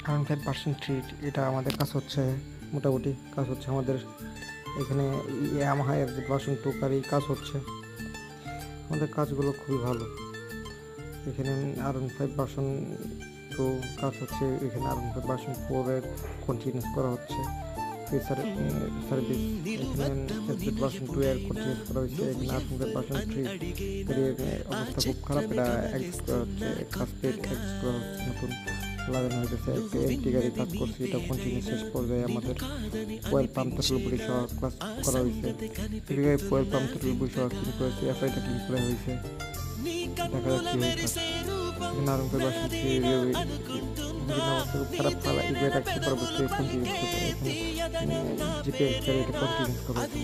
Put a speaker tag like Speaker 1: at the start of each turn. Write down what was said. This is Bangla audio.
Speaker 1: 105% ট্রিট এটা আমাদের কাজ হচ্ছে, মোটামুটি কাজ হচ্ছে আমাদের এখানে। ইয়ামাহা এফজেড ভার্সন 2 কারই কাজ হচ্ছে। আমাদের কাজগুলো খুবই ভালো। এখানে R15 ভার্সন 2 কাজ হচ্ছে, এখানে R15 ভার্সন 4 এর কন্টিনিউস করা হচ্ছে সার্ভিস। এখানে এফজেড ভার্সন 2 এর কন্টিনিউস করা হয়েছে। এখানে R15 ভার্সন 3 এর অবস্থা খুব খারাপ, এটা এক্সিস্ট করা হচ্ছে, কাজ পেট এক্সিস্ট করা হচ্ছে, নতুন লাগানো হয়েছে। একটা এলটি গাড়ি কাজ করছে, এটা কন্টিনিউ শেষ পর্যায়ে আমাদের ফুয়েল পাম্প থ্রটল বডি সহ ক্লাস করা হয়েছে। এদিকে ফুয়েল পাম্প থ্রটল বডি সহ ক্লিন করেছে, এফআইটা ক্লিন করা হয়েছে। দেখা যাচ্ছে এখানে আরম্ভ ভার্সন 3 অবস্থা খুব খারাপ, পালা ইভেট একশো পরবর্তী কন্টিনিউস করতে এখানে জিপিএস গাড়ি এটা কন্টিনিউস করা হয়েছে।